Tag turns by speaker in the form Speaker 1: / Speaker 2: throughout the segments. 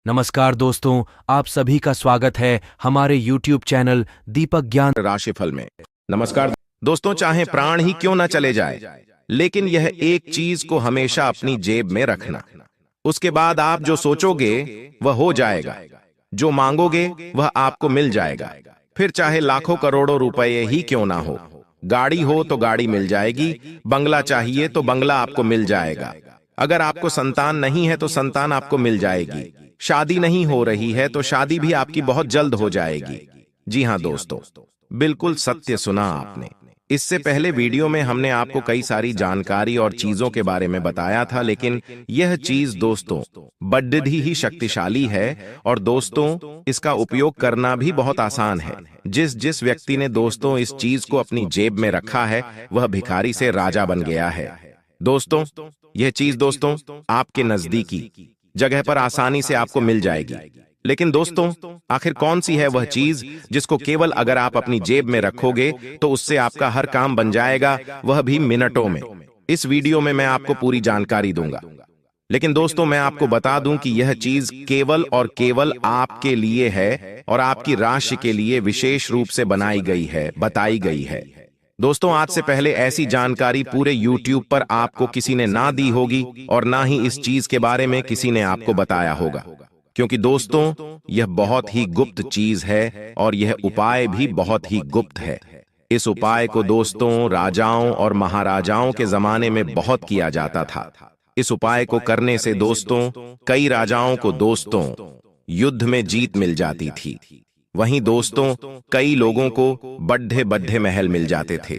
Speaker 1: नमस्कार दोस्तों, आप सभी का स्वागत है हमारे YouTube चैनल दीपक ज्ञान
Speaker 2: राशिफल में। नमस्कार दोस्तों, चाहे प्राण ही क्यों न चले जाए, लेकिन यह एक चीज को हमेशा अपनी जेब में रखना। उसके बाद आप जो सोचोगे वह हो जाएगा, जो मांगोगे वह आपको मिल जाएगा। फिर चाहे लाखों करोड़ों रुपए ही क्यों ना हो, गाड़ी हो तो गाड़ी मिल जाएगी, बंगला चाहिए तो बंगला आपको मिल जाएगा। अगर आपको संतान नहीं है तो संतान आपको मिल जाएगी, शादी नहीं हो रही है तो शादी भी आपकी बहुत जल्द हो जाएगी। जी हाँ दोस्तों, बिल्कुल सत्य सुना आपने। इससे पहले वीडियो में हमने आपको कई सारी जानकारी और चीजों के बारे में बताया था, लेकिन यह चीज दोस्तों बड्डी ही शक्तिशाली है और दोस्तों इसका उपयोग करना भी बहुत आसान है। जिस जिस व्यक्ति ने दोस्तों इस चीज को अपनी जेब में रखा है वह भिखारी से राजा बन गया है। दोस्तों यह चीज दोस्तों आपके नजदीकी जगह पर आसानी से आपको मिल जाएगी। लेकिन दोस्तों आखिर कौन सी है वह चीज जिसको केवल अगर आप अपनी जेब में रखोगे तो उससे आपका हर काम बन जाएगा, वह भी मिनटों में। इस वीडियो में मैं आपको पूरी जानकारी दूंगा, लेकिन दोस्तों मैं आपको बता दूं कि यह चीज केवल और केवल आपके लिए है और आपकी राशि के लिए विशेष रूप से बनाई गई है, बताई गई है। दोस्तों आज से पहले ऐसी जानकारी पूरे YouTube पर आपको किसी ने ना दी होगी और ना ही इस चीज के बारे में किसी ने आपको बताया होगा, क्योंकि दोस्तों यह बहुत ही गुप्त चीज है और यह उपाय भी बहुत ही गुप्त है। इस उपाय को दोस्तों राजाओं और महाराजाओं के जमाने में बहुत किया जाता था। इस उपाय को करने से दोस्तों कई राजाओं को दोस्तों युद्ध में जीत मिल जाती थी। वहीं दोस्तों कई लोगों को बड्ढे बड्ढे महल मिल जाते थे।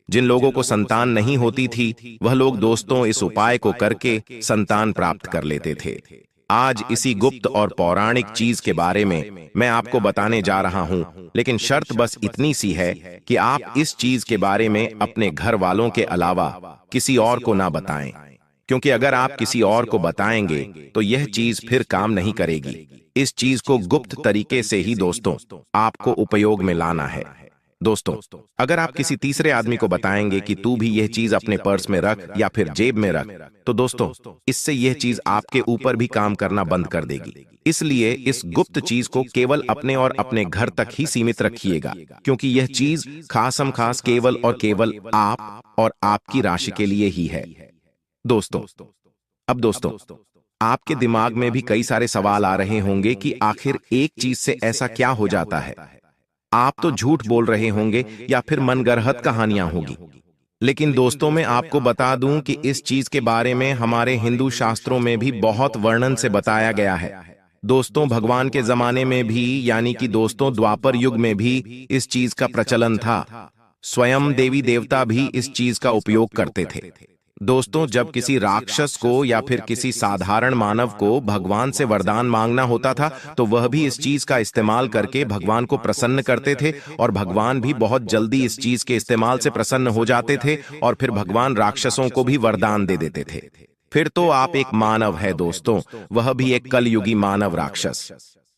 Speaker 2: जिन लोगों को संतान नहीं होती थी वह लोग दोस्तों इस उपाय को करके संतान प्राप्त कर लेते थे। आज इसी गुप्त और पौराणिक चीज के बारे में मैं आपको बताने जा रहा हूं, लेकिन शर्त बस इतनी सी है कि आप इस चीज के बारे में अपने घर वालों के अलावा किसी और को ना बताएं, क्योंकि अगर आप किसी और को बताएंगे तो यह चीज फिर काम नहीं करेगी। इस चीज को गुप्त तरीके से ही दोस्तों आपको उपयोग में लाना है। दोस्तों अगर आप किसी तीसरे आदमी को बताएंगे कि तू भी यह चीज अपने पर्स में रख या फिर जेब में रख, तो दोस्तों इससे यह चीज आपके ऊपर भी काम करना बंद कर देगी। इसलिए इस गुप्त चीज को केवल अपने और अपने घर तक ही सीमित रखिएगा, क्योंकि यह चीज खासम खास केवल और केवल आप और आपकी राशि के लिए ही है। दोस्तों अब दोस्तों आपके दिमाग में भी कई सारे सवाल आ रहे होंगे कि आखिर एक चीज से ऐसा क्या हो जाता है। आप तो झूठ बोल रहे होंगे या फिर मनगढ़ंत कहानियां होगी, लेकिन दोस्तों मैं आपको बता दूं कि इस चीज के बारे में हमारे हिंदू शास्त्रों में भी बहुत वर्णन से बताया गया है। दोस्तों भगवान के जमाने में भी यानी कि दोस्तों द्वापर युग में भी इस चीज का प्रचलन था। स्वयं देवी देवता भी इस चीज का उपयोग करते थे। दोस्तों जब किसी राक्षस को या फिर किसी साधारण मानव को भगवान से वरदान मांगना होता था तो वह भी इस चीज का इस्तेमाल करके भगवान को प्रसन्न करते थे और भगवान भी बहुत जल्दी इस चीज के इस्तेमाल से प्रसन्न हो जाते थे और फिर भगवान राक्षसों को भी वरदान दे देते थे। फिर तो आप एक मानव है दोस्तों, वह भी एक कलयुगी मानव राक्षस।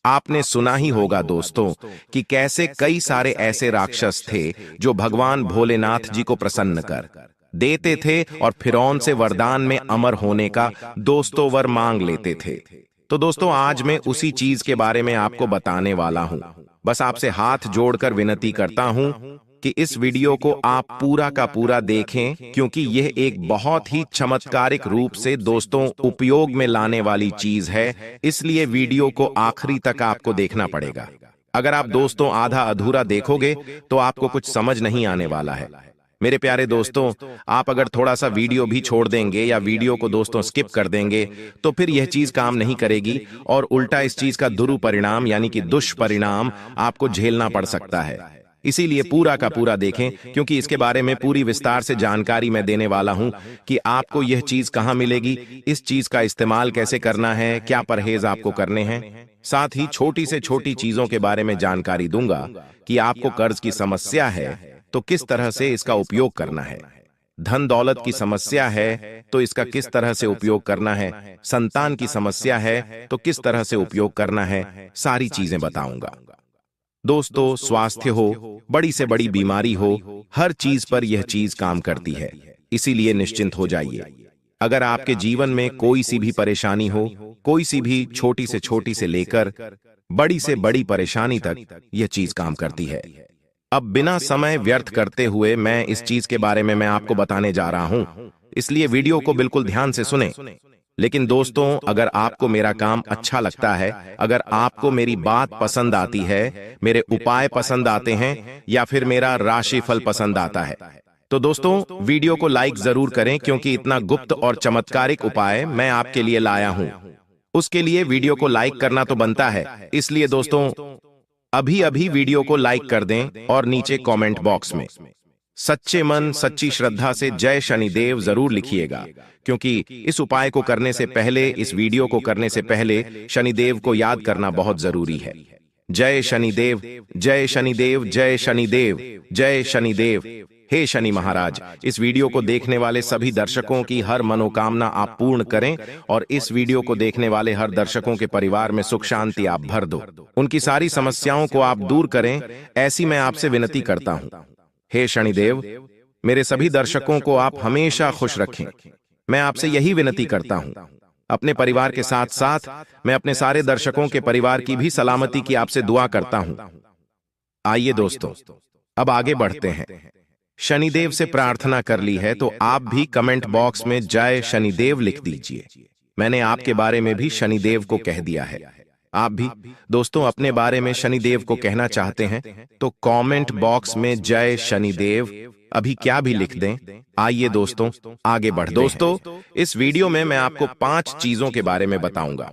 Speaker 2: आपने सुना ही होगा दोस्तों कि कैसे कई सारे ऐसे राक्षस थे जो भगवान भोलेनाथ जी को प्रसन्न कर देते थे और फिरौन से वरदान में अमर होने का दोस्तों वर मांग लेते थे। तो दोस्तों आज मैं उसी चीज के बारे में आपको बताने वाला हूं। बस आपसे हाथ जोड़कर विनती करता हूं कि इस वीडियो को आप पूरा का पूरा देखें, क्योंकि यह एक बहुत ही चमत्कारिक रूप से दोस्तों उपयोग में लाने वाली चीज है। इसलिए वीडियो को आखिरी तक आपको देखना पड़ेगा। अगर आप दोस्तों आधा अधूरा देखोगे तो आपको कुछ समझ नहीं आने वाला है। मेरे प्यारे दोस्तों आप अगर थोड़ा सा वीडियो भी छोड़ देंगे या वीडियो को दोस्तों स्किप कर देंगे तो फिर यह चीज काम नहीं करेगी और उल्टा इस चीज का दुरुपरिणाम यानी कि दुष्परिणाम आपको झेलना पड़ सकता है। इसीलिए पूरा का पूरा देखें, क्योंकि इसके बारे में पूरी विस्तार से जानकारी मैं देने वाला हूं कि आपको यह चीज कहां मिलेगी, इस चीज का इस्तेमाल कैसे करना है, क्या परहेज आपको करने हैं। साथ ही छोटी से छोटी चीजों के बारे में जानकारी दूंगा कि आपको कर्ज की समस्या है तो किस तरह से इसका उपयोग करना है, धन दौलत की समस्या है तो इसका किस तरह से उपयोग करना है, संतान की समस्या है तो किस तरह से उपयोग करना है, सारी चीजें बताऊंगा। दोस्तों स्वास्थ्य हो, बड़ी से बड़ी बीमारी हो, हर चीज पर यह चीज काम करती है, इसीलिए निश्चिंत हो जाइए। अगर आपके जीवन में कोई सी भी परेशानी हो, कोई सी भी छोटी से लेकर बड़ी से बड़ी परेशानी तक, यह चीज काम करती है। अब बिना समय व्यर्थ करते हुए मैं इस चीज के बारे में आपको बताने जा रहा हूं, इसलिए वीडियो को बिल्कुल ध्यान से सुने। लेकिन दोस्तों, अगर आपको मेरा काम अच्छा लगता है, अगर आपको मेरी बात पसंद आती है, मेरे उपाय पसंद आते हैं, या फिर मेरा राशिफल पसंद आता है, तो दोस्तों वीडियो को लाइक जरूर करें, क्योंकि इतना गुप्त और चमत्कारिक उपाय मैं आपके लिए लाया हूं। उसके लिए वीडियो को लाइक करना तो बनता है, इसलिए दोस्तों अभी अभी वीडियो को लाइक कर दें और नीचे कमेंट बॉक्स में सच्चे मन सच्ची श्रद्धा से जय शनिदेव जरूर लिखिएगा, क्योंकि इस उपाय को करने से पहले, इस वीडियो को करने से पहले शनिदेव को याद करना बहुत जरूरी है। जय शनिदेव, जय शनिदेव, जय शनिदेव, जय शनिदेव। हे शनि महाराज, इस वीडियो को देखने वाले सभी दर्शकों की हर मनोकामना आप पूर्ण करें, और इस वीडियो को देखने वाले हर दर्शकों के परिवार में सुख शांति आप भर दो, उनकी सारी समस्याओं को आप दूर करें, ऐसी मैं आपसे विनती करता हूं। हे शनिदेव, मेरे सभी दर्शकों को आप हमेशा खुश रखें, मैं आपसे यही विनती करता हूं। अपने परिवार के साथ साथ मैं अपने सारे दर्शकों के परिवार की भी सलामती की आपसे दुआ करता हूं। आइए दोस्तों, अब आगे बढ़ते हैं। शनिदेव से प्रार्थना कर ली है तो आप भी कमेंट बॉक्स में जय शनिदेव लिख दीजिए। मैंने आपके बारे में भी शनिदेव को कह दिया है। आप भी दोस्तों अपने बारे में शनिदेव को कहना चाहते हैं तो कमेंट बॉक्स में जय शनिदेव अभी क्या भी लिख दें। आइए दोस्तों आगे बढ़ते हैं। दोस्तों, इस वीडियो में मैं आपको 5 चीजों के बारे में बताऊंगा।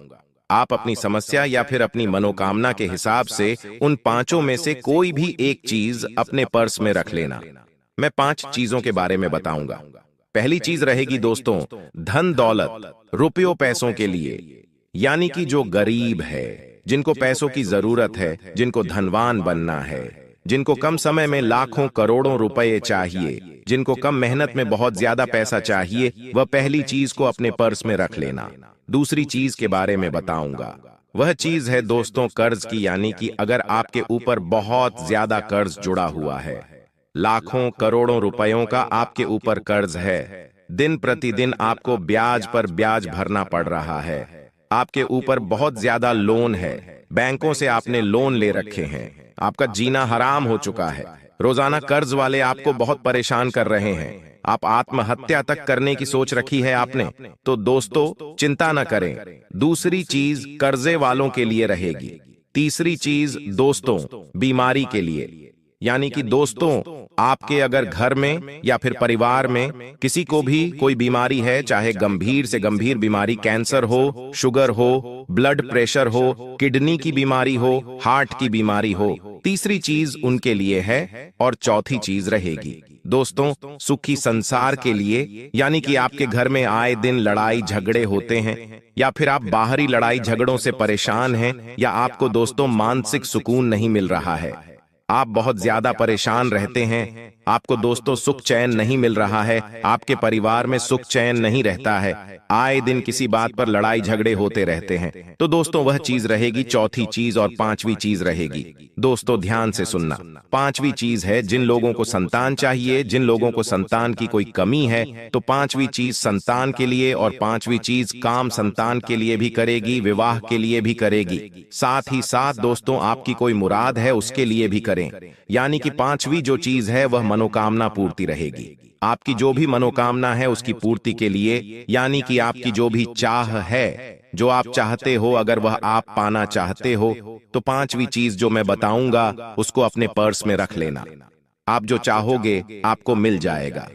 Speaker 2: आप अपनी समस्या या फिर अपनी मनोकामना के हिसाब से उन 5 में से कोई भी एक चीज अपने पर्स में रख लेना। मैं 5 चीजों के बारे में बताऊंगा। पहली चीज रहेगी दोस्तों, धन दौलत, रुपयों पैसों के लिए, यानी कि जो गरीब है, जिनको पैसों की जरूरत है, जिनको धनवान बनना है, जिनको कम समय में लाखों करोड़ों रुपए चाहिए, जिनको कम मेहनत में बहुत ज्यादा पैसा चाहिए, वह पहली चीज को अपने पर्स में रख लेना। दूसरी चीज के बारे में बताऊंगा, वह चीज है दोस्तों कर्ज की, यानी कि अगर आपके ऊपर बहुत ज्यादा कर्ज जुड़ा हुआ है, लाखों करोड़ों रुपयों का आपके ऊपर कर्ज है, दिन प्रतिदिन आपको ब्याज पर ब्याज भरना पड़ रहा है, आपके ऊपर बहुत ज्यादा लोन है, बैंकों से आपने लोन ले रखे हैं, आपका जीना हराम हो चुका है, रोजाना कर्ज वाले आपको बहुत परेशान कर रहे हैं, आप आत्महत्या तक करने की सोच रखी है आपने, तो दोस्तों चिंता न करें, दूसरी चीज कर्जे वालों के लिए रहेगी। तीसरी चीज दोस्तों बीमारी के लिए, यानी कि दोस्तों आपके अगर घर में या फिर परिवार में किसी को भी कोई बीमारी है, चाहे गंभीर से गंभीर बीमारी, कैंसर हो, शुगर हो, ब्लड प्रेशर हो, किडनी की बीमारी हो, हार्ट की बीमारी हो, तीसरी चीज उनके लिए है। और चौथी चीज रहेगी दोस्तों सुखी संसार के लिए, यानी कि आपके घर में आए दिन लड़ाई झगड़े होते हैं, या फिर आप बाहरी लड़ाई झगड़ों से परेशान हैं, या आपको दोस्तों मानसिक सुकून नहीं मिल रहा है, आप बहुत ज्यादा परेशान रहते हैं, आपको दोस्तों सुख चैन नहीं मिल रहा है, आपके परिवार में सुख चैन नहीं रहता है, आए दिन किसी बात पर लड़ाई झगड़े होते रहते हैं, तो दोस्तों वह चीज रहेगी चौथी चीज। और 5वीं चीज रहेगी दोस्तों, ध्यान से सुनना, 5वीं चीज है जिन लोगों को संतान चाहिए, जिन लोगों को संतान की कोई कमी है, तो 5वीं चीज संतान के लिए, और 5वीं चीज काम संतान के लिए भी करेगी, विवाह के लिए भी करेगी, साथ ही साथ दोस्तों आपकी कोई मुराद है उसके लिए भी करें। यानी कि 5वीं जो चीज है वह मनोकामना पूर्ति रहेगी। आपकी जो भी मनोकामना है उसकी पूर्ति के लिए, यानी कि आपकी जो भी चाह है, जो आप चाहते हो, अगर वह आप पाना चाहते हो, तो 5वीं चीज जो मैं बताऊंगा उसको अपने पर्स में रख लेना। आप जो चाहोगे आपको मिल जाएगा,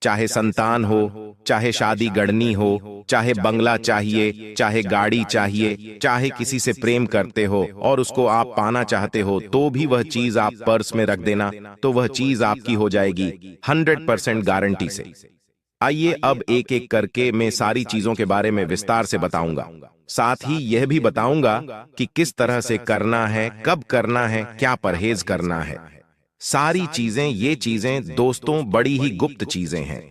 Speaker 2: चाहे संतान हो, चाहे शादी गढ़नी हो, चाहे बंगला चाहिए, चाहे गाड़ी चाहिए, चाहे किसी से प्रेम करते हो और उसको आप पाना चाहते हो, तो भी वह चीज आप पर्स में रख देना, तो वह चीज आपकी हो जाएगी 100% गारंटी से। आइए अब एक एक करके मैं सारी चीजों के बारे में विस्तार से बताऊंगा, साथ ही यह भी बताऊंगा कि किस तरह से करना है, कब करना है, क्या परहेज करना है। सारी चीजें, ये चीजें दोस्तों बड़ी ही गुप्त चीजें हैं।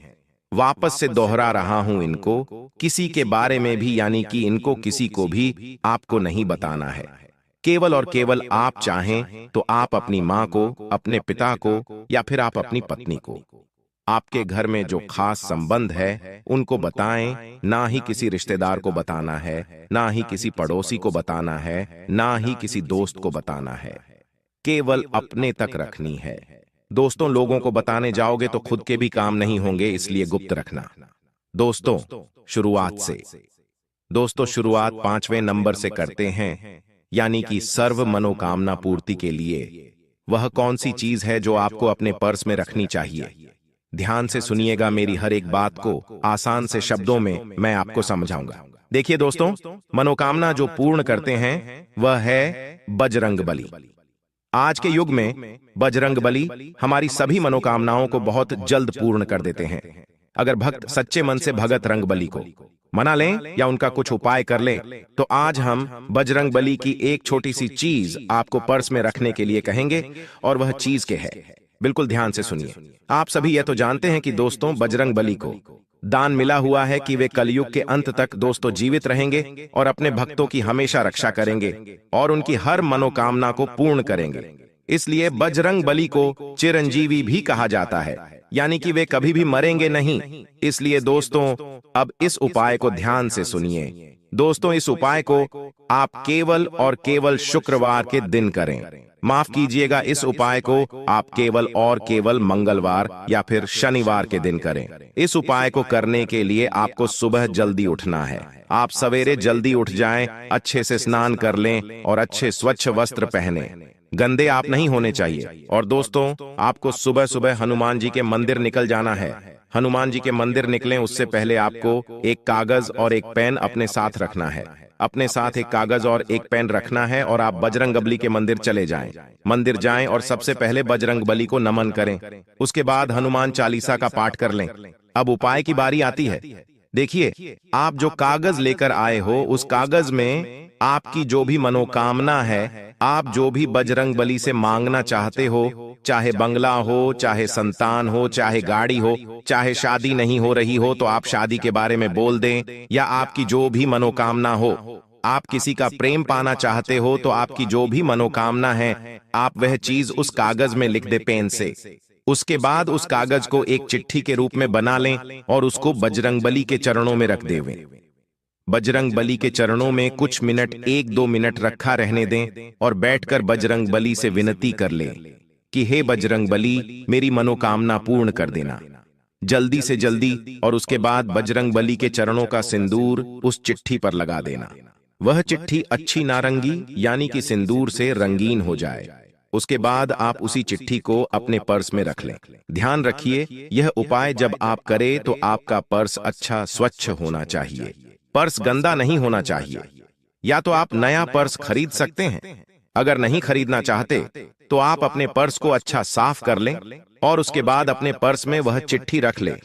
Speaker 2: वापस से दोहरा रहा हूं इनको, किसी के बारे में भी, यानी कि इनको किसी को भी आपको नहीं बताना है। केवल और केवल आप चाहें तो आप अपनी मां को, अपने पिता को, या फिर आप अपनी पत्नी को, आपके घर में जो खास संबंध है उनको बताएं, ना ही किसी रिश्तेदार को बताना है, ना ही किसी पड़ोसी को बताना है, ना ही किसी दोस्त को बताना है। केवल अपने तक रखनी है। दोस्तों, लोगों को बताने जाओगे तो खुद के भी काम नहीं होंगे, इसलिए गुप्त रखना। दोस्तों, शुरुआत से। दोस्तों, शुरुआत 5वें नंबर से करते हैं, यानी कि सर्व मनोकामना पूर्ति के लिए। वह कौन सी चीज है जो आपको अपने पर्स में रखनी चाहिए? ध्यान से सुनिएगा मेरी हर एक बात को, आसान से शब्दों में मैं आपको समझाऊंगा। देखिए दोस्तों, मनोकामना जो पूर्ण करते हैं वह है बजरंगबली। आज के युग में बजरंगबली हमारी सभी मनोकामनाओं को बहुत जल्द पूर्ण कर देते हैं। अगर भक्त सच्चे मन से भगत रंगबली को मना लें या उनका कुछ उपाय कर लें, तो आज हम बजरंगबली की एक छोटी सी चीज आपको पर्स में रखने के लिए कहेंगे, और वह चीज के है। बिल्कुल ध्यान से सुनिए। आप सभी यह तो जानते हैं कि दोस्तों, बजरंगबली को दान मिला हुआ है कि वे कलयुग के अंत तक दोस्तों जीवित रहेंगे और अपने भक्तों की हमेशा रक्षा करेंगे और उनकी हर मनोकामना को पूर्ण करेंगे। इसलिए बजरंगबली को चिरंजीवी भी कहा जाता है, यानी कि वे कभी भी मरेंगे नहीं। इसलिए दोस्तों, अब इस उपाय को ध्यान से सुनिए। दोस्तों, इस उपाय को आप केवल और केवल शुक्रवार के दिन करें। माफ कीजिएगा, इस उपाय को आप केवल और केवल मंगलवार या फिर शनिवार के दिन करें। इस उपाय को करने के लिए आपको सुबह जल्दी उठना है। आप सवेरे जल्दी उठ जाएं, अच्छे से स्नान कर लें और अच्छे स्वच्छ वस्त्र पहने। गंदे आप नहीं होने चाहिए। और दोस्तों, आपको सुबह सुबह हनुमान जी के मंदिर निकल जाना है। हनुमान जी के मंदिर निकलें उससे पहले आपको एक कागज और एक पेन अपने साथ रखना है। अपने साथ एक कागज और एक पेन रखना है और आप बजरंगबली के मंदिर चले जाएं। मंदिर जाएं और सबसे पहले बजरंगबली को नमन करें। उसके बाद हनुमान चालीसा का पाठ कर लें। अब उपाय की बारी आती है। देखिए, आप जो कागज लेकर आए हो, उस कागज में आपकी जो भी मनोकामना है, आप जो भी बजरंगबली से मांगना चाहते हो, चाहे बंगला हो, चाहे संतान हो, चाहे गाड़ी हो, चाहे शादी नहीं हो रही हो तो आप शादी के बारे में बोल दें, या आपकी जो भी मनोकामना हो, आप किसी का प्रेम पाना चाहते हो तो आपकी जो भी मनोकामना है, आप वह चीज उस कागज में लिख दे पेन से। उसके बाद उस कागज को एक चिट्ठी के रूप में बना लें और उसको बजरंगबली के चरणों में रख देवें। बजरंगबली के चरणों में कुछ मिनट, 1-2 मिनट रखा रहने दें और बैठकर बजरंगबली से विनती कर लें कि हे बजरंगबली, मेरी मनोकामना पूर्ण कर देना जल्दी से जल्दी। और उसके बाद बजरंगबली के चरणों का सिंदूर उस चिट्ठी पर लगा देना। वह चिट्ठी अच्छी नारंगी यानी कि सिंदूर से रंगीन हो जाए। उसके बाद आप उसी चिट्ठी को अपने पर्स में रख लें। ध्यान रखिए, यह उपाय जब आप करें तो आपका पर्स अच्छा स्वच्छ होना चाहिए। पर्स गंदा नहीं होना चाहिए। या तो आप नया पर्स खरीद सकते हैं, अगर नहीं खरीदना चाहते तो आप अपने पर्स को अच्छा साफ कर लें और उसके बाद अपने पर्स में वह चिट्ठी रख लें।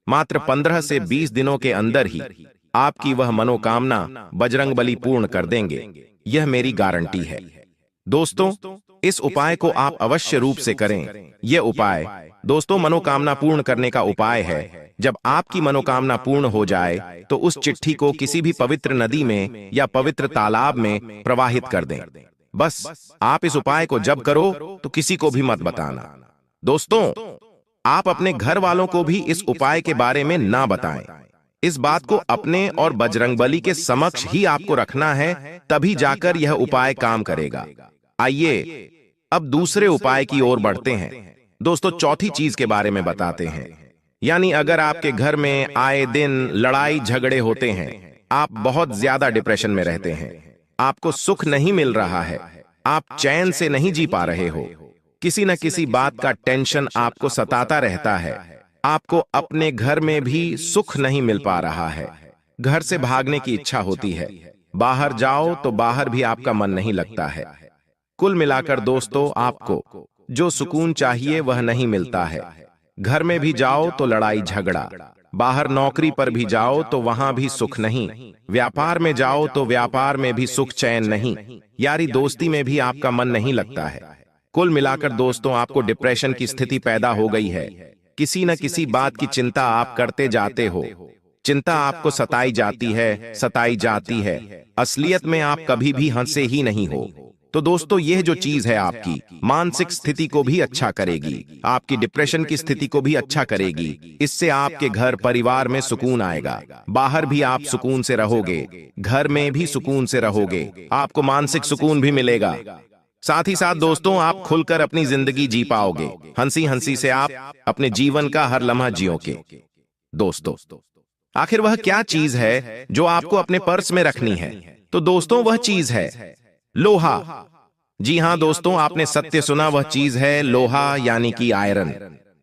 Speaker 2: मात्र 15 से 20 दिनों के अंदर ही आपकी वह मनोकामना बजरंगबली पूर्ण कर देंगे। यह मेरी गारंटी है। दोस्तों, इस उपाय को आप अवश्य रूप से करें। यह उपाय दोस्तों मनोकामना पूर्ण करने का उपाय है। जब आपकी मनोकामना पूर्ण हो जाए तो उस चिट्ठी को किसी भी पवित्र नदी में या पवित्र तालाब में प्रवाहित कर दें। बस आप इस उपाय को जब करो तो किसी को भी मत बताना। दोस्तों, आप अपने घर वालों को भी इस उपाय के बारे में ना बताएं। इस बात को अपने और बजरंगबली के समक्ष ही आपको रखना है, तभी जाकर यह उपाय काम करेगा। आइए अब दूसरे उपाय की ओर बढ़ते हैं। दोस्तों, चौथी चीज के बारे में बताते हैं। यानी अगर आपके घर में आए दिन लड़ाई झगड़े होते हैं, आप बहुत ज्यादा डिप्रेशन में रहते हैं, आपको सुख नहीं मिल रहा है, आप चैन से नहीं जी पा रहे हो, किसी न किसी बात का टेंशन आपको सताता रहता है, आपको अपने घर में भी सुख नहीं मिल पा रहा है, घर से भागने की इच्छा होती है, बाहर जाओ तो बाहर भी आपका मन नहीं लगता है। कुल मिलाकर दोस्तों, आपको जो सुकून चाहिए वह नहीं मिलता है। घर में भी जाओ तो लड़ाई झगड़ा, बाहर नौकरी पर भी जाओ तो वहां भी सुख नहीं, व्यापार में जाओ तो व्यापार में भी सुख चैन नहीं, यारी दोस्ती में भी आपका मन नहीं लगता है। कुल मिलाकर दोस्तों, आपको डिप्रेशन की स्थिति पैदा हो गई है। किसी न किसी बात की चिंता आप करते जाते हो, चिंता आपको सताई जाती है, सताई जाती है। असलियत में आप कभी भी हंसे ही नहीं हो। तो दोस्तों यह जो चीज है आपकी मानसिक स्थिति को भी अच्छा करेगी, आपकी डिप्रेशन की स्थिति को भी अच्छा करेगी। इससे आपके घर परिवार में सुकून आएगा, बाहर भी आप सुकून से रहोगे, घर में भी सुकून से रहोगे, आपको मानसिक सुकून भी मिलेगा। साथ ही साथ दोस्तों आप खुलकर अपनी जिंदगी जी पाओगे, हंसी हंसी से आप अपने जीवन का हर लम्हा जियोगे। दोस्तों आखिर वह क्या चीज है जो आपको अपने पर्स में रखनी है? तो दोस्तों वह चीज है लोहा। जी हां दोस्तों, आपने सत्य सुना, वह चीज है लोहा, यानी कि आयरन।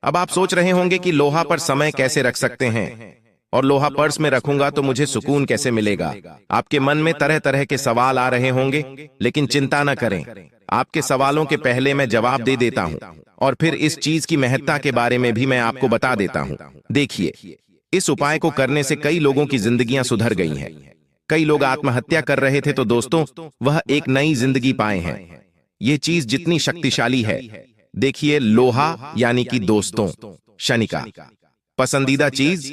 Speaker 2: अब आप सोच रहे होंगे कि लोहा पर समय कैसे रख सकते हैं और लोहा पर्स में रखूंगा तो मुझे सुकून कैसे मिलेगा। आपके मन में तरह तरह के सवाल आ रहे होंगे, लेकिन चिंता न करें, आपके सवालों के पहले मैं जवाब दे देता हूं और फिर इस चीज की महत्ता के बारे में भी मैं आपको बता देता हूं। देखिए, इस उपाय को करने से कई लोगों की जिंदगियां सुधर गई हैं। कई लोग आत्महत्या कर रहे थे, तो दोस्तों वह एक नई जिंदगी पाए हैं। ये चीज जितनी शक्तिशाली है, देखिए लोहा यानी कि दोस्तों शनि का पसंदीदा चीज।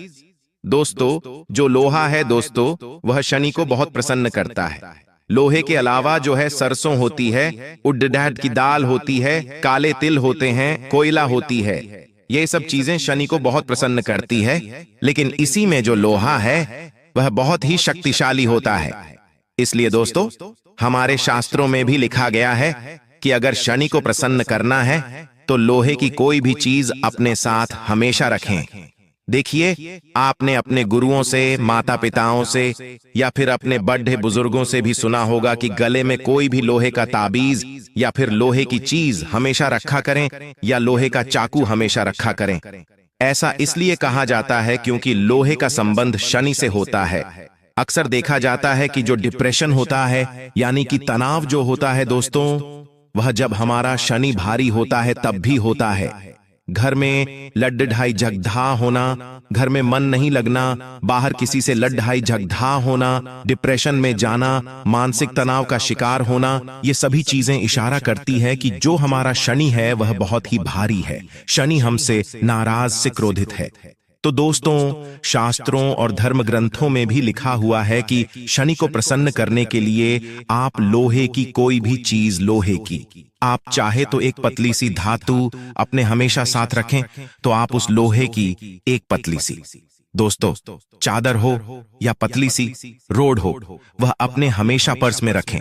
Speaker 2: दोस्तों जो लोहा है दोस्तों, वह शनि को बहुत प्रसन्न करता है। लोहे के अलावा जो है सरसों होती है, उड़द की दाल होती है, काले तिल होते हैं, कोयला होती है, ये सब चीजें शनि को बहुत प्रसन्न करती है। लेकिन इसी में जो लोहा है वह बहुत ही शक्तिशाली होता है। इसलिए दोस्तों हमारे शास्त्रों में भी लिखा गया है कि अगर शनि को प्रसन्न करना है तो लोहे की कोई भी चीज अपने साथ हमेशा रखें। देखिए, आपने अपने गुरुओं से, माता पिताओं से या फिर अपने बड़े बुजुर्गों से भी सुना होगा कि गले में कोई भी लोहे का ताबीज या फिर लोहे की चीज हमेशा रखा करें या लोहे का चाकू हमेशा रखा करें। ऐसा इसलिए कहा जाता है क्योंकि लोहे का संबंध शनि से होता है। अक्सर देखा जाता है कि जो डिप्रेशन होता है यानी कि तनाव जो होता है दोस्तों, वह जब हमारा शनि भारी होता है तब भी होता है। घर में लड्ढाई झगड़ा होना, घर में मन नहीं लगना, बाहर किसी से लड्ढाई झगड़ा होना, डिप्रेशन में जाना, मानसिक तनाव का शिकार होना, ये सभी चीजें इशारा करती है कि जो हमारा शनि है वह बहुत ही भारी है। शनि हमसे नाराज से क्रोधित है। तो दोस्तों शास्त्रों और धर्म ग्रंथों में भी लिखा हुआ है कि शनि को प्रसन्न करने के लिए आप लोहे की कोई भी चीज, लोहे की आप चाहे तो एक पतली सी धातु अपने हमेशा साथ रखें, तो आप उस लोहे की एक पतली सी दोस्तों चादर हो या पतली सी रोड हो, वह अपने हमेशा पर्स में रखें।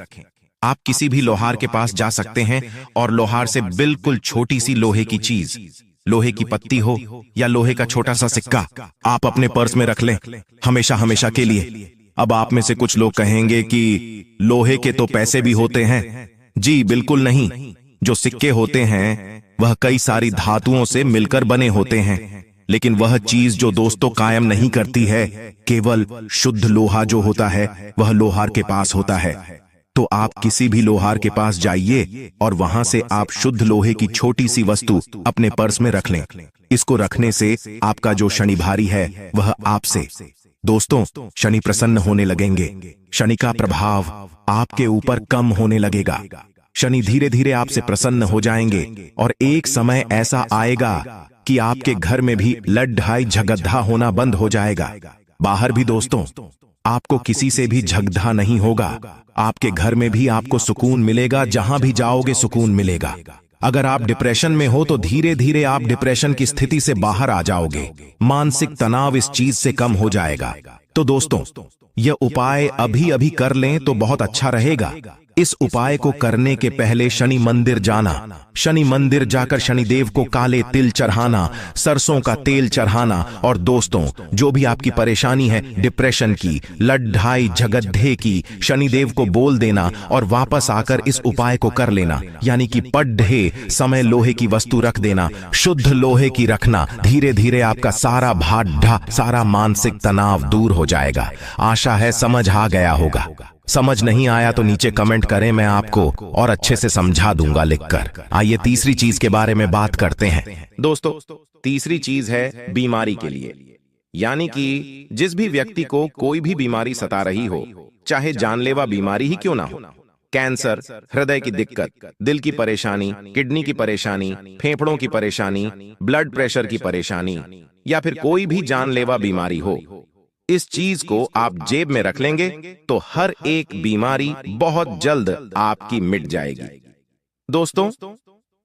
Speaker 2: आप किसी भी लोहार के पास जा सकते हैं और लोहार से बिल्कुल छोटी सी लोहे की चीज, लोहे की पत्ती हो या लोहे का छोटा सा सिक्का, आप अपने पर्स में रख लें हमेशा हमेशा के लिए। अब आप में से कुछ लोग कहेंगे कि लोहे के तो पैसे भी होते हैं। जी बिल्कुल नहीं, जो सिक्के होते हैं वह कई सारी धातुओं से मिलकर बने होते हैं, लेकिन वह चीज जो दोस्तों कायम नहीं करती है, केवल शुद्ध लोहा जो होता है वह लोहार के पास होता है। तो आप किसी भी लोहार के पास जाइए और वहां से आप शुद्ध लोहे की छोटी सी वस्तु अपने पर्स में रख लें। इसको रखने से आपका जो शनि भारी है वह आपसे दोस्तों शनि प्रसन्न होने लगेंगे। शनि का प्रभाव आपके ऊपर कम होने लगेगा। शनि धीरे धीरे आपसे प्रसन्न हो जाएंगे और एक समय ऐसा आएगा कि आपके घर में भी लड़ाई झगड़ा होना बंद हो जाएगा। बाहर भी दोस्तों आपको किसी से भी झगड़ा नहीं होगा। आपके घर में भी आपको सुकून मिलेगा, जहां भी जाओगे सुकून मिलेगा। अगर आप डिप्रेशन में हो तो धीरे धीरे आप डिप्रेशन की स्थिति से बाहर आ जाओगे। मानसिक तनाव इस चीज से कम हो जाएगा। तो दोस्तों यह उपाय अभी अभी कर लें तो बहुत अच्छा रहेगा। इस उपाय को करने के पहले शनि मंदिर जाना, शनि मंदिर जाकर शनिदेव को काले तिल चढ़ाना, सरसों का तेल चढ़ाना, और दोस्तों जो भी आपकी परेशानी है डिप्रेशन की, लड़ाई झगड़े की, शनिदेव को बोल देना और वापस आकर इस उपाय को कर लेना। यानी कि पढ़े समय लोहे की वस्तु रख देना, शुद्ध लोहे की रखना। धीरे धीरे आपका सारा भाड्ढा, सारा मानसिक तनाव दूर हो जाएगा। आशा है समझ आ गया होगा। समझ नहीं आया तो नीचे कमेंट करें, मैं आपको और अच्छे से समझा दूंगा लिखकर। आइए तीसरी चीज के बारे में बात करते हैं। दोस्तों तीसरी चीज है बीमारी के लिए। यानी कि जिस भी व्यक्ति को कोई भी बीमारी सता रही हो, चाहे जानलेवा बीमारी ही क्यों ना हो, कैंसर, हृदय की दिक्कत, दिल की परेशानी, किडनी की परेशानी, फेफड़ों की परेशानी, ब्लड प्रेशर की परेशानी, या फिर कोई भी जानलेवा बीमारी हो, इस चीज को आप जेब में रख लेंगे तो हर एक बीमारी बहुत जल्द आपकी मिट जाएगी। दोस्तों,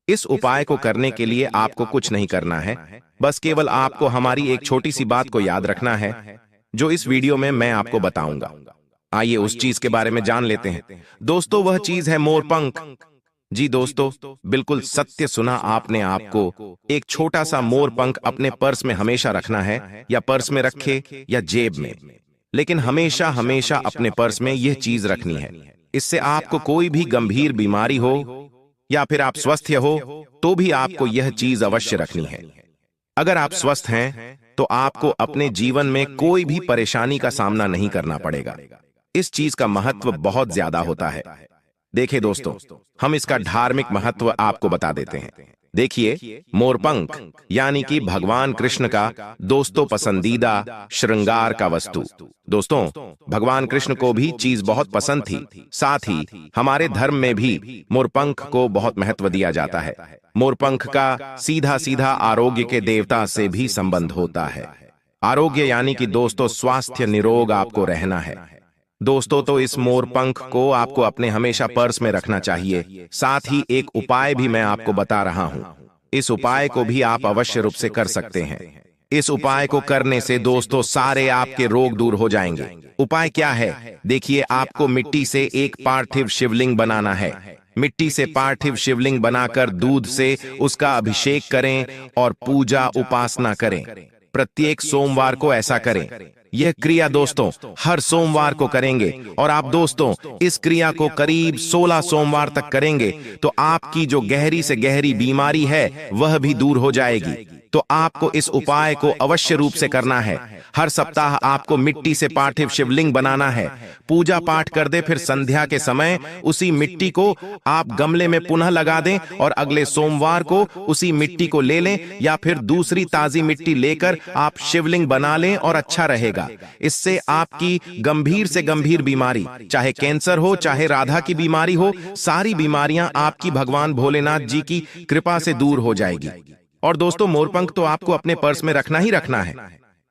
Speaker 2: इस उपाय को करने के लिए आपको कुछ नहीं करना है, बस केवल आपको हमारी एक छोटी सी बात को याद रखना है जो इस वीडियो में मैं आपको बताऊंगा। आइए उस चीज के बारे में जान लेते हैं। दोस्तों, वह चीज है मोरपंख। जी दोस्तों, बिल्कुल सत्य सुना आपने। आपको एक छोटा सा मोरपंख अपने पर्स में हमेशा रखना है, या पर्स में रखे या जेब में, लेकिन हमेशा हमेशा अपने पर्स में यह चीज रखनी है। इससे आपको कोई भी गंभीर बीमारी हो या फिर आप स्वस्थ हो तो भी आपको यह चीज अवश्य रखनी है। अगर आप स्वस्थ हैं तो आपको अपने जीवन में कोई भी परेशानी का सामना नहीं करना पड़ेगा। इस चीज का महत्व बहुत ज्यादा होता है। देखिए दोस्तों, हम इसका धार्मिक महत्व आपको बता देते हैं। देखिए, मोरपंख यानी कि भगवान कृष्ण का दोस्तों पसंदीदा श्रृंगार का वस्तु। दोस्तों, भगवान कृष्ण को भी चीज बहुत पसंद थी। साथ ही हमारे धर्म में भी मोरपंख को बहुत महत्व दिया जाता है। मोरपंख का सीधा सीधा आरोग्य के देवता से भी संबंध होता है। आरोग्य यानी कि दोस्तों स्वास्थ्य निरोग आपको रहना है। दोस्तों, तो इस मोरपंख को आपको अपने हमेशा पर्स में रखना चाहिए। साथ ही एक उपाय भी मैं आपको बता रहा हूं। इस उपाय को भी आप अवश्य रूप से कर सकते हैं। इस उपाय को करने से दोस्तों सारे आपके रोग दूर हो जाएंगे। उपाय क्या है? देखिए, आपको मिट्टी से एक पार्थिव शिवलिंग बनाना है। मिट्टी से पार्थिव शिवलिंग बनाकर दूध से उसका अभिषेक करें और पूजा उपासना करें। प्रत्येक सोमवार को ऐसा करें। यह क्रिया दोस्तों हर सोमवार को करेंगे और आप दोस्तों इस क्रिया को करीब 16 सोमवार तक करेंगे तो आपकी जो गहरी से गहरी बीमारी है वह भी दूर हो जाएगी। तो आपको इस उपाय को अवश्य रूप से करना है। हर सप्ताह आपको मिट्टी से पार्थिव शिवलिंग बनाना है। पूजा पाठ कर दे, फिर संध्या के समय उसी मिट्टी को आप गमले में पुनः लगा दें और अगले सोमवार को उसी मिट्टी को ले लें, या फिर दूसरी ताजी मिट्टी लेकर आप शिवलिंग बना लें और अच्छा रहेगा। इससे आपकी गंभीर से गंभीर बीमारी, चाहे कैंसर हो चाहे राधा की बीमारी हो, सारी बीमारियां आपकी भगवान भोलेनाथ जी की कृपा से दूर हो जाएगी। और दोस्तों, मोरपंख तो आपको अपने पर्स में रखना ही रखना है।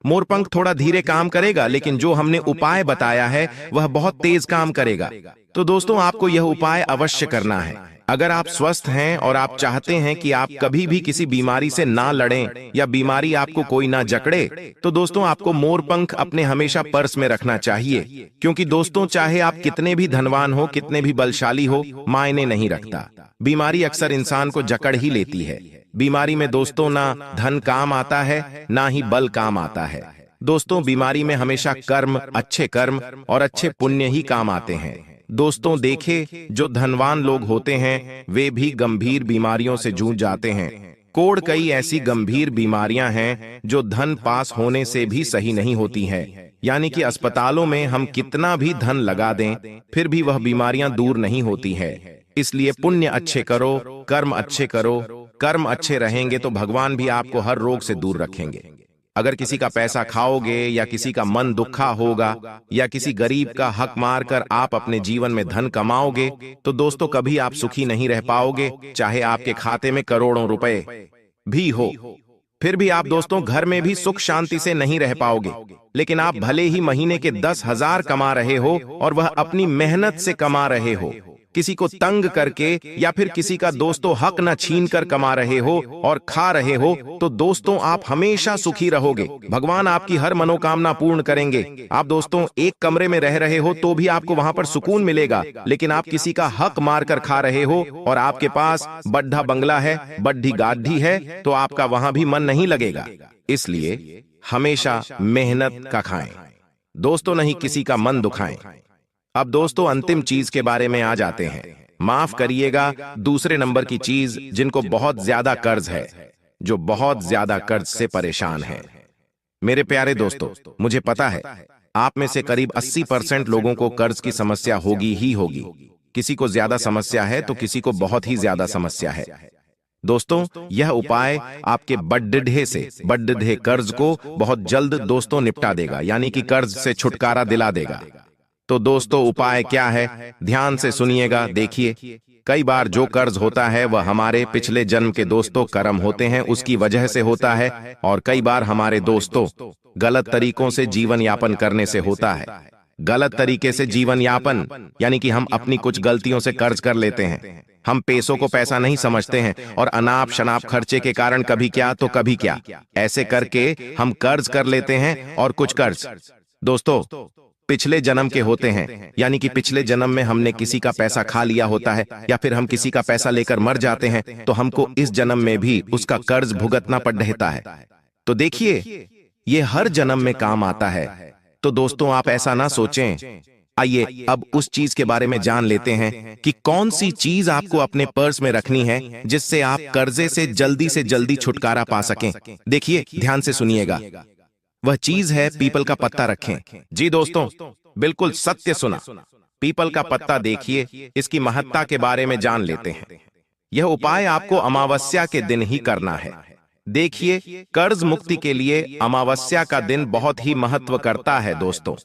Speaker 2: मोरपंख थोड़ा धीरे काम करेगा, लेकिन जो हमने उपाय बताया है वह बहुत तेज काम करेगा। तो दोस्तों, आपको यह उपाय अवश्य करना है। अगर आप स्वस्थ हैं और आप चाहते हैं कि आप कभी भी किसी बीमारी से ना लड़ें या बीमारी आपको कोई ना जकड़े, तो दोस्तों आपको मोरपंख अपने हमेशा पर्स में रखना चाहिए। क्योंकि दोस्तों, चाहे आप कितने भी धनवान हो, कितने भी बलशाली हो, मायने नहीं रखता। बीमारी अक्सर इंसान को जकड़ ही लेती है। बीमारी में दोस्तों ना धन काम आता है, ना ही बल काम आता है। दोस्तों, बीमारी में हमेशा कर्म, अच्छे कर्म और अच्छे पुण्य ही काम आते हैं। दोस्तों देखे, जो धनवान लोग होते हैं वे भी गंभीर बीमारियों से जूझ जाते हैं। कोड़ कई ऐसी गंभीर बीमारियां हैं जो धन पास होने से भी सही नहीं होती हैं। यानी कि अस्पतालों में हम कितना भी धन लगा दें फिर भी वह बीमारियां दूर नहीं होती है। इसलिए पुण्य अच्छे करो, कर्म अच्छे करो। कर्म अच्छे रहेंगे तो भगवान भी आपको हर रोग से दूर रखेंगे। अगर किसी का पैसा खाओगे या किसी का मन दुखा होगा या किसी गरीब का हक मारकर आप अपने जीवन में धन कमाओगे तो दोस्तों कभी आप सुखी नहीं रह पाओगे। चाहे आपके खाते में करोड़ों रुपए भी हो, फिर भी आप दोस्तों घर में भी सुख शांति से नहीं रह पाओगे। लेकिन आप भले ही महीने के 10,000 कमा रहे हो और वह अपनी मेहनत से कमा रहे हो, किसी को तंग करके या फिर किसी का दोस्तों हक न छीन कर कमा रहे हो और खा रहे हो, तो दोस्तों आप हमेशा सुखी रहोगे। भगवान आपकी हर मनोकामना पूर्ण करेंगे। आप दोस्तों एक कमरे में रह रहे हो तो भी आपको वहां पर सुकून मिलेगा, लेकिन आप किसी का हक मारकर खा रहे हो और आपके पास बड्ढा बंगला है, बड्ढी गाढ़ी है, तो आपका वहां भी मन नहीं लगेगा। इसलिए हमेशा मेहनत का खाएं दोस्तों, नहीं किसी का मन दुखाएं। अब दोस्तों अंतिम चीज के बारे में आ जाते हैं। माफ करिएगा, दूसरे नंबर की चीज जिनको बहुत ज्यादा कर्ज है, जो बहुत ज्यादा कर्ज से परेशान है। मेरे प्यारे दोस्तों, मुझे पता है आप में से करीब 80% लोगों को कर्ज की समस्या होगी ही होगी। किसी को ज्यादा समस्या है तो किसी को बहुत ही ज्यादा समस्या है। दोस्तों यह उपाय आपके बड्ढे कर्ज को बहुत जल्द दोस्तों निपटा देगा, यानी कि कर्ज से छुटकारा दिला देगा। तो दोस्तों उपाय क्या है, ध्यान से सुनिएगा। देखिए, कई बार जो कर्ज होता है वह हमारे पिछले जन्म के दोस्तों कर्म होते हैं, उसकी वजह से होता है, और कई बार हमारे दोस्तों गलत तरीकों से जीवन यापन करने से होता है। गलत तरीके से जीवन यापन यानी कि हम अपनी कुछ गलतियों से कर्ज कर लेते हैं। हम पैसों को पैसा नहीं समझते हैं और अनाप शनाप खर्चे के कारण कभी क्या तो कभी क्या, ऐसे करके हम कर्ज कर लेते हैं। और कुछ कर्ज दोस्तों पिछले जन्म के होते हैं, यानी कि पिछले जन्म में हमने किसी का पैसा खा लिया होता है या फिर हम किसी का पैसा लेकर मर जाते हैं, तो हमको इस जन्म में भी उसका कर्ज भुगतना पड़ रहता है। तो देखिए ये हर जन्म में काम आता है। तो दोस्तों आप ऐसा ना सोचें। आइए अब उस चीज के बारे में जान लेते हैं कि कौन सी चीज आपको अपने पर्स में रखनी है जिससे आप कर्जे से जल्दी छुटकारा पा सकें। देखिए ध्यान से सुनिएगा, वह चीज है पीपल का पत्ता रखें। जी दोस्तों बिल्कुल सत्य सुना, पीपल का पत्ता। देखिए इसकी महत्ता के बारे में जान लेते हैं। यह उपाय आपको अमावस्या के दिन ही करना है। देखिए कर्ज मुक्ति के लिए अमावस्या का दिन बहुत ही महत्व करता है दोस्तों,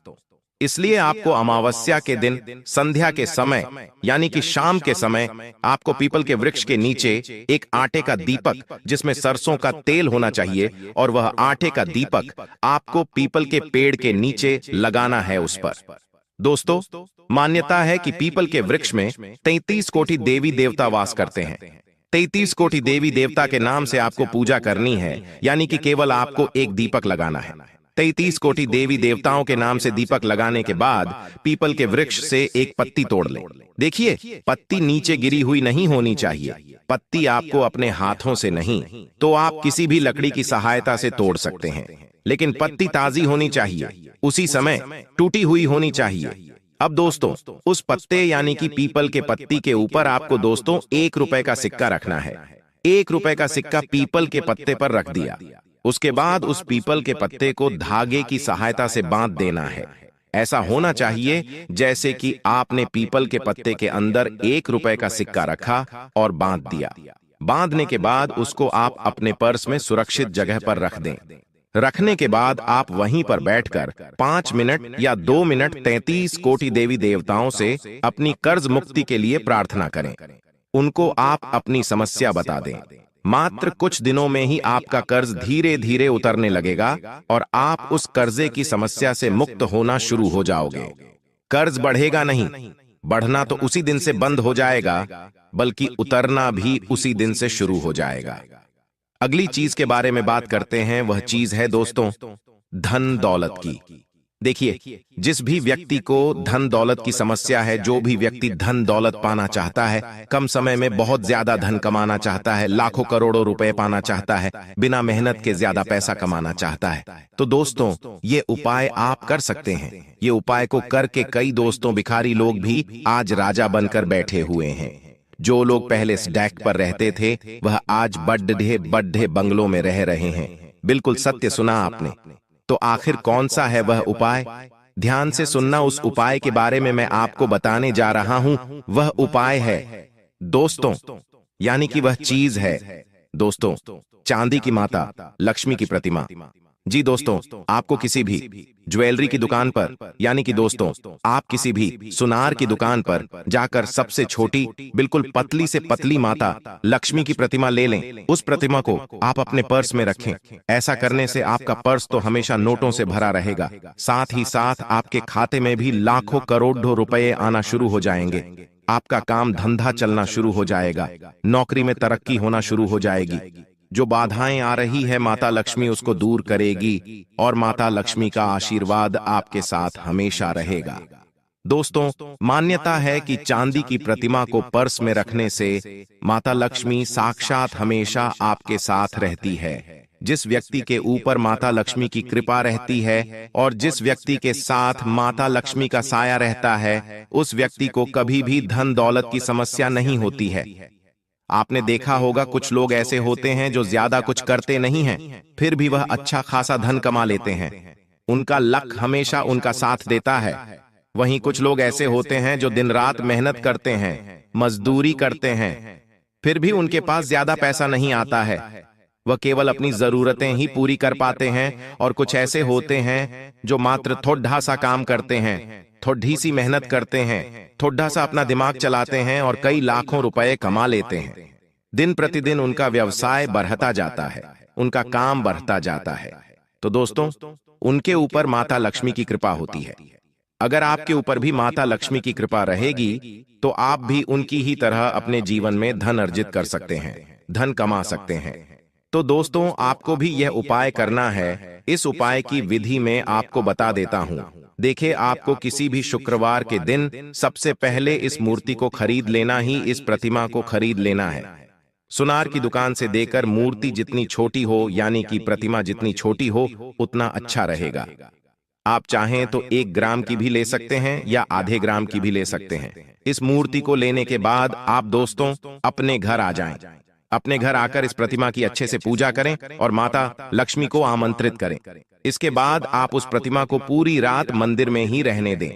Speaker 2: इसलिए आपको अमावस्या के दिन संध्या के समय यानी कि शाम के समय आपको पीपल के वृक्ष के नीचे एक आटे का दीपक जिसमें सरसों का तेल होना चाहिए, और वह आटे का दीपक आपको पीपल के पेड़ के नीचे लगाना है उस पर। दोस्तों मान्यता है कि पीपल के वृक्ष में 33 कोटि देवी देवता वास करते हैं। 33 कोटि देवी देवता के नाम से आपको पूजा करनी है, यानी कि केवल आपको एक दीपक लगाना है। 33 कोटि देवी देवताओं के नाम से दीपक लगाने के बाद पीपल के वृक्ष से एक पत्ती तोड़ लें। देखिए पत्ती नीचे गिरी हुई नहीं होनी चाहिए, पत्ती आपको अपने हाथों से नहीं तो आप किसी भी लकड़ी की सहायता से तोड़ सकते हैं, लेकिन पत्ती ताजी होनी चाहिए, उसी समय टूटी हुई होनी चाहिए। अब दोस्तों उस पत्ते यानी कि पीपल के पत्ती के ऊपर आपको दोस्तों 1 रुपए का सिक्का रखना है। 1 रुपए का सिक्का पीपल के पत्ते पर रख दिया। उसके बाद उस पीपल के पत्ते को धागे की सहायता से बांध देना है। ऐसा होना चाहिए जैसे कि आपने पीपल के पत्ते के अंदर 1 रुपए का सिक्का रखा और बांध दिया। बांधने के बाद उसको आप अपने पर्स में सुरक्षित जगह पर रख दें। रखने के बाद आप वहीं पर बैठकर 5 मिनट या 2 मिनट 33 कोटि देवी देवताओं से अपनी कर्ज मुक्ति के लिए प्रार्थना करें। उनको आप अपनी समस्या बता दें। मात्र कुछ दिनों में ही आपका कर्ज धीरे धीरे उतरने लगेगा और आप उस कर्जे की समस्या से मुक्त होना शुरू हो जाओगे। कर्ज बढ़ेगा नहीं, बढ़ना तो उसी दिन से बंद हो जाएगा, बल्कि उतरना भी उसी दिन से शुरू हो जाएगा। अगली चीज के बारे में बात करते हैं, वह चीज है दोस्तों धन दौलत की। देखिए जिस भी व्यक्ति को धन दौलत की समस्या है, जो भी व्यक्ति धन दौलत पाना चाहता है, कम समय में बहुत ज्यादा धन कमाना चाहता है, लाखों करोड़ों रुपए पाना चाहता है, बिना मेहनत के ज्यादा पैसा कमाना चाहता है, तो दोस्तों ये उपाय आप कर सकते हैं। ये उपाय को करके कई दोस्तों भिखारी लोग भी आज राजा बनकर बैठे हुए हैं। जो लोग पहले स्टैक पर रहते थे वह आज बड़े बंगलों में रह रहे हैं। बिल्कुल सत्य सुना आपने। तो आखिर कौन सा है वह उपाय? ध्यान से सुनना, उस उपाय के बारे में मैं आपको बताने जा रहा हूं। वह उपाय है दोस्तों, यानी कि वह चीज है दोस्तों चांदी की माता लक्ष्मी की प्रतिमा। जी दोस्तों आपको किसी भी ज्वेलरी की दुकान पर यानी कि दोस्तों आप किसी भी सुनार की दुकान पर जाकर सबसे छोटी बिल्कुल पतली से पतली माता लक्ष्मी की प्रतिमा ले लें। उस प्रतिमा को आप अपने पर्स में रखें। ऐसा करने से आपका पर्स तो हमेशा नोटों से भरा रहेगा, साथ ही साथ आपके खाते में भी लाखों करोड़ों रुपए आना शुरू हो जाएंगे। आपका काम धंधा चलना शुरू हो जाएगा, नौकरी में तरक्की होना शुरू हो जाएगी। जो बाधाएं आ रही है माता लक्ष्मी उसको दूर करेगी और माता लक्ष्मी का आशीर्वाद आपके साथ हमेशा रहेगा। दोस्तों मान्यता है कि चांदी की प्रतिमा को पर्स में रखने से माता लक्ष्मी साक्षात हमेशा आपके साथ रहती है। जिस व्यक्ति के ऊपर माता लक्ष्मी की कृपा रहती है और जिस व्यक्ति के साथ माता लक्ष्मी का साया रहता है, उस व्यक्ति को कभी भी धन दौलत की समस्या नहीं होती है। आपने देखा होगा कुछ लोग ऐसे होते हैं जो ज्यादा कुछ करते नहीं हैं, फिर भी वह अच्छा खासा धन कमा लेते हैं। उनका लक हमेशा उनका साथ देता है। वहीं कुछ लोग ऐसे होते हैं जो दिन रात मेहनत करते हैं, मजदूरी करते हैं, फिर भी उनके पास ज्यादा पैसा नहीं आता है। वह केवल अपनी जरूरतें ही पूरी कर पाते हैं और कुछ ऐसे होते हैं जो मात्र थोड़ा सा काम करते हैं, थोड़ी सी मेहनत करते हैं, थोड़ा सा अपना दिमाग चलाते हैं और कई लाखों रुपए कमा लेते हैं। दिन प्रतिदिन उनका व्यवसाय बढ़ता जाता है, उनका काम बढ़ता जाता है। तो दोस्तों, उनके ऊपर माता लक्ष्मी की कृपा होती है। अगर आपके ऊपर भी माता लक्ष्मी की कृपा रहेगी तो आप भी उनकी ही तरह अपने जीवन में धन अर्जित कर सकते हैं, धन कमा सकते हैं। तो दोस्तों, आपको भी यह उपाय करना है। इस उपाय की विधि में आपको बता देता हूं। देखिए, आपको किसी भी शुक्रवार के दिन सबसे पहले इस मूर्ति को खरीद लेना ही, इस प्रतिमा को खरीद लेना है। सुनार की दुकान से देकर मूर्ति जितनी छोटी हो, यानी कि प्रतिमा जितनी छोटी हो, उतना अच्छा रहेगा। आप चाहें तो 1 ग्राम की भी ले सकते हैं या आधे ग्राम की भी ले सकते हैं। इस मूर्ति को लेने के बाद आप दोस्तों अपने घर आ जाएं। अपने घर आकर इस प्रतिमा की अच्छे से पूजा करें और माता लक्ष्मी को आमंत्रित करें। इसके बाद आप उस प्रतिमा को पूरी रात मंदिर में ही रहने दें।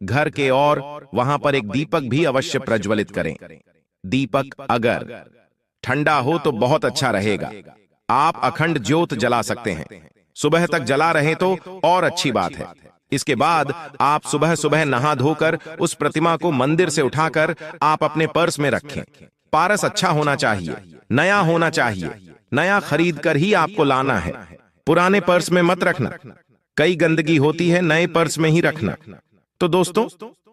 Speaker 2: घर के और वहां पर एक दीपक भी अवश्य प्रज्वलित करें। दीपक अगर ठंडा हो तो बहुत अच्छा रहेगा। आप अखंड ज्योत जला सकते हैं। सुबह तक जला रहे तो और अच्छी बात है। इसके बाद आप सुबह सुबह नहा धोकर उस प्रतिमा को मंदिर से उठाकर आप अपने पर्स में रखें। पारस अच्छा होना चाहिए, नया होना चाहिए। नया खरीद कर ही आपको लाना है, पुराने पर्स में मत रखना। कई गंदगी होती है, नए पर्स में ही रखना। तो दोस्तों,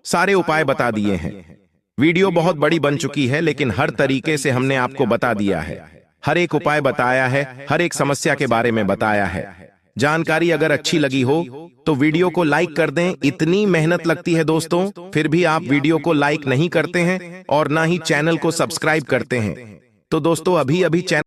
Speaker 2: सारे उपाय बता दिए हैं। वीडियो बहुत बड़ी बन चुकी है, लेकिन हर तरीके से हमने आपको बता दिया है। हर एक उपाय बताया है, हर एक समस्या के बारे में बताया है। जानकारी अगर अच्छी लगी हो तो वीडियो को लाइक कर दें। इतनी मेहनत लगती है दोस्तों, फिर भी आप वीडियो को लाइक नहीं करते हैं और ना ही चैनल को सब्सक्राइब करते हैं। तो दोस्तों, अभी अभी चैनल